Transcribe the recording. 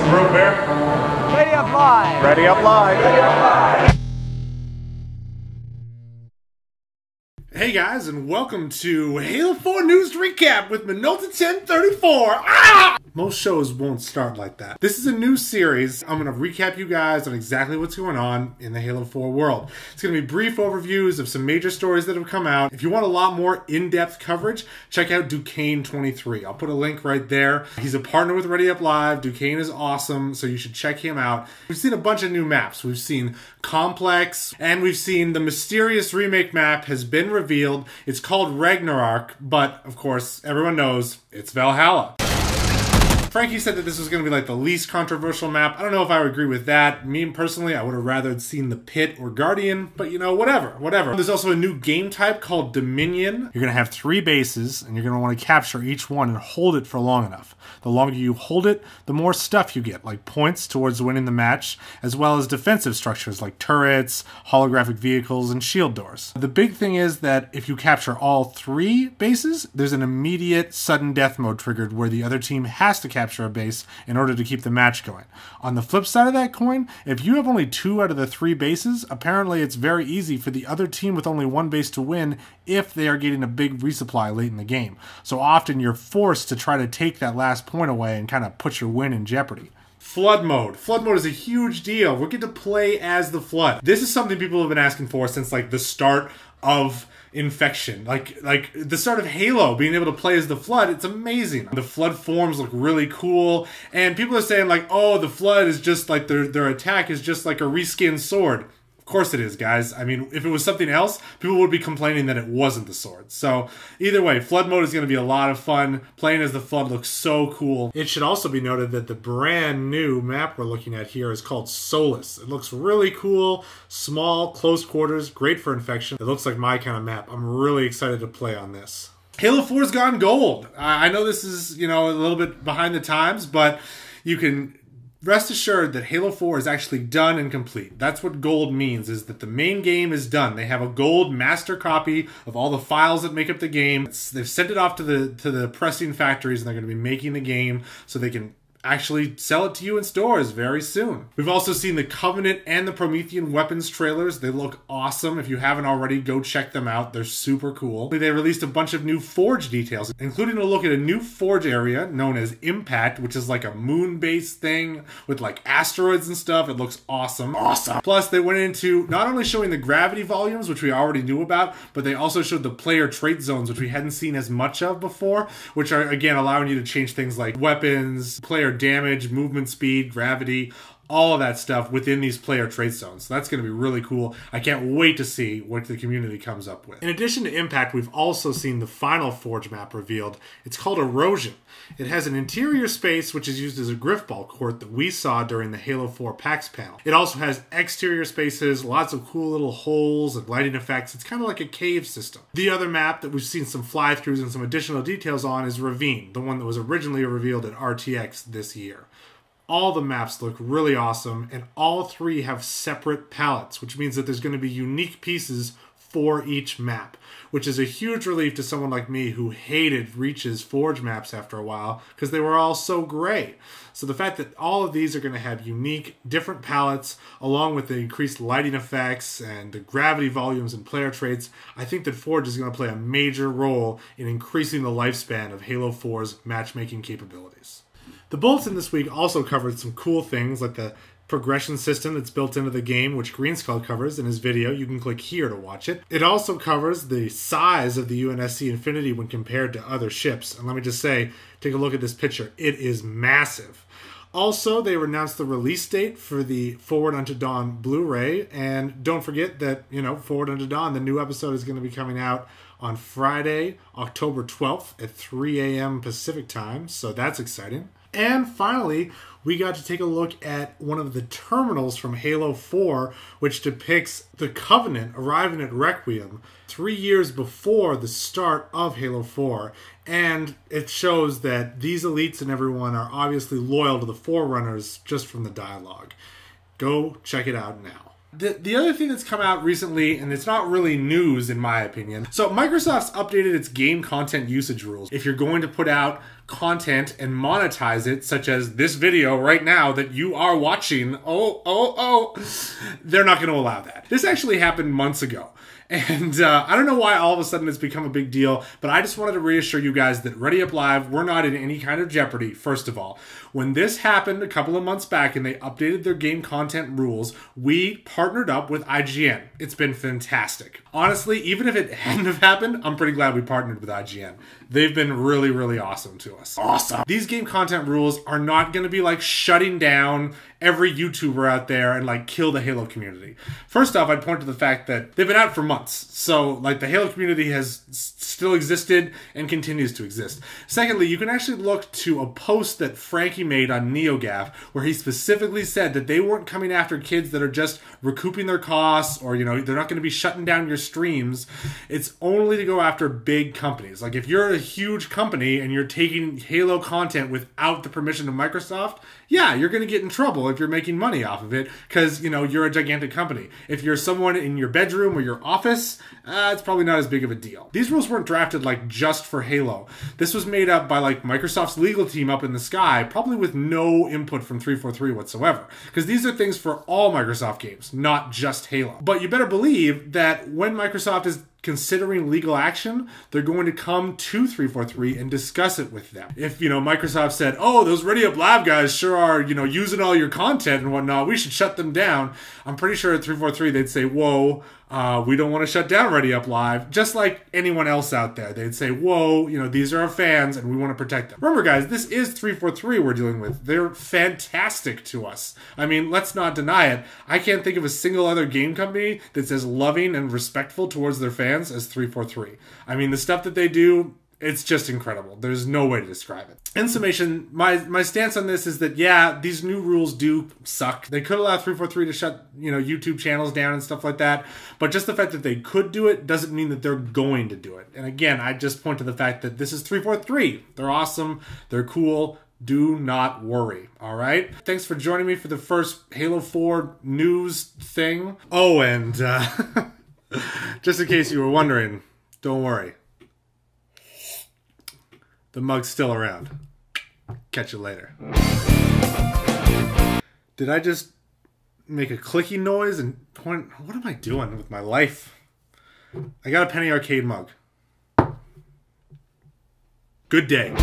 Root beer. Ready up live. Ready up live. Ready up live. Hey guys, and welcome to Halo 4 News Recap with Minolta 1034. Ah! Most shows won't start like that. This is a new series. I'm going to recap you guys on exactly what's going on in the Halo 4 world. It's going to be brief overviews of some major stories that have come out. If you want a lot more in-depth coverage, check out Duquesne23. I'll put a link right there. He's a partner with Ready Up Live. Duquesne is awesome, so you should check him out. We've seen a bunch of new maps. We've seen Complex, and we've seen the mysterious remake map has been revealed. It's called Ragnarok, but of course, everyone knows it's Valhalla. Frankie said that this was going to be like the least controversial map. I don't know if I would agree with that. Me personally, I would have rather seen the Pit or Guardian, but you know, whatever. There's also a new game type called Dominion. You're going to have 3 bases, and you're going to want to capture each one and hold it for long enough. The longer you hold it, the more stuff you get, like points towards winning the match, as well as defensive structures like turrets, holographic vehicles, and shield doors. The big thing is that if you capture all 3 bases, there's an immediate sudden death mode triggered where the other team has to capture a base in order to keep the match going. On the flip side of that coin, if you have only 2 out of the 3 bases, apparently it's very easy for the other team with only 1 base to win if they are getting a big resupply late in the game. So often you're forced to try to take that last point away and kind of put your win in jeopardy. Flood mode. Flood mode is a huge deal. We're getting to play as the Flood. This is something people have been asking for since like the start of Infection, like the start of Halo, being able to play as the Flood. It's amazing. The Flood forms look really cool, and people are saying like, oh, the Flood is just like their attack is just like a reskinned sword. Of course it is, guys. I mean, if it was something else, people would be complaining that it wasn't the sword. So either way, Flood mode is going to be a lot of fun. Playing as the Flood looks so cool. It should also be noted that the brand new map we're looking at here is called Solace. It looks really cool, small, close quarters, great for Infection. It looks like my kind of map. I'm really excited to play on this. Halo 4's gone gold. I know this is, you know, a little bit behind the times, but you can rest assured that Halo 4 is actually done and complete. That's what gold means, is that the main game is done. They have a gold master copy of all the files that make up the game. They've sent it off to the pressing factories, and they're going to be making the game so they can actually sell it to you in stores very soon. We've also seen the Covenant and the Promethean weapons trailers. They look awesome. If you haven't already, go check them out. They're super cool. They released a bunch of new Forge details, including a look at a new Forge area known as Impact, which is like a moon-based thing with like asteroids and stuff. It looks awesome. Awesome. Plus, they went into not only showing the gravity volumes, which we already knew about, but they also showed the player trait zones, which we hadn't seen as much of before, which are, again, allowing you to change things like weapons, player damage, movement speed, gravity, all of that stuff within these player trait zones. So that's going to be really cool. I can't wait to see what the community comes up with. In addition to Impact, we've also seen the final Forge map revealed. It's called Erosion. It has an interior space which is used as a Griffball court that we saw during the Halo 4 PAX panel. It also has exterior spaces, lots of cool little holes and lighting effects. It's kind of like a cave system. The other map that we've seen some fly-throughs and some additional details on is Ravine, the one that was originally revealed at RTX this year. All the maps look really awesome, and all 3 have separate palettes, which means that there's going to be unique pieces for each map, which is a huge relief to someone like me who hated Reach's Forge maps after a while because they were all so great. So the fact that all of these are going to have unique, different palettes, along with the increased lighting effects and the gravity volumes and player traits, I think that Forge is going to play a major role in increasing the lifespan of Halo 4's matchmaking capabilities. The Bulletin this week also covered some cool things like the progression system that's built into the game, which Greenskull covers in his video. You can click here to watch it. It also covers the size of the UNSC Infinity when compared to other ships. And let me just say, take a look at this picture. It is massive. Also, they announced the release date for the Forward Unto Dawn Blu-ray. And don't forget that, you know, Forward Unto Dawn, the new episode is going to be coming out on Friday, October 12th at 3 a.m. Pacific time. So that's exciting. And finally, we got to take a look at one of the terminals from Halo 4, which depicts the Covenant arriving at Requiem 3 years before the start of Halo 4. And it shows that these elites and everyone are obviously loyal to the Forerunners just from the dialogue. Go check it out now. The other thing that's come out recently, and it's not really news in my opinion, so Microsoft's updated its game content usage rules. If you're going to put out content and monetize it, such as this video right now that you are watching, they're not going to allow that. This actually happened months ago. And I don't know why all of a sudden it's become a big deal, but I just wanted to reassure you guys that Ready Up Live, we're not in any kind of jeopardy, first of all. When this happened a couple of months back and they updated their game content rules, we partnered up with IGN. It's been fantastic. Honestly, even if it hadn't have happened, I'm pretty glad we partnered with IGN. They've been really, really awesome to us. Awesome. These game content rules are not going to be like shutting down every YouTuber out there and like kill the Halo community. First off, I'd point to the fact that they've been out for months. So like the Halo community has still existed and continues to exist. Secondly, you can actually look to a post that Frankie made on NeoGAF where he specifically said that they weren't coming after kids that are just recouping their costs or, you know, they're not going to be shutting down your streams. It's only to go after big companies. Like if you're a huge company and you're taking Halo content without the permission of Microsoft, yeah, you're going to get in trouble if you're making money off of it because, you know, you're a gigantic company. If you're someone in your bedroom or your office, it's probably not as big of a deal. These rules weren't drafted like just for Halo. This was made up by like Microsoft's legal team up in the sky, probably with no input from 343 whatsoever. Because these are things for all Microsoft games, not just Halo. But you better believe that when Microsoft is considering legal action, they're going to come to 343 and discuss it with them. If, you know, Microsoft said, oh, those Ready Up Live guys sure are, you know, using all your content and whatnot, we should shut them down. I'm pretty sure at 343 they'd say, whoa, we don't want to shut down Ready Up Live. Just like anyone else out there, they'd say, whoa, you know, these are our fans and we want to protect them. Remember guys, this is 343 we're dealing with. They're fantastic to us. I mean, let's not deny it. I can't think of a single other game company that's as loving and respectful towards their fans as 343. I mean, the stuff that they do, it's just incredible. There's no way to describe it. In summation, my stance on this is that, yeah, these new rules do suck. They could allow 343 to shut, you know, YouTube channels down and stuff like that, but just the fact that they could do it doesn't mean that they're going to do it. And again, I just point to the fact that this is 343. They're awesome. They're cool. Do not worry, all right? Thanks for joining me for the first Halo 4 news thing. Oh, and just in case you were wondering, don't worry. The mug's still around. Catch you later. Did I just make a clicky noise? And what am I doing with my life? I got a Penny Arcade mug. Good day.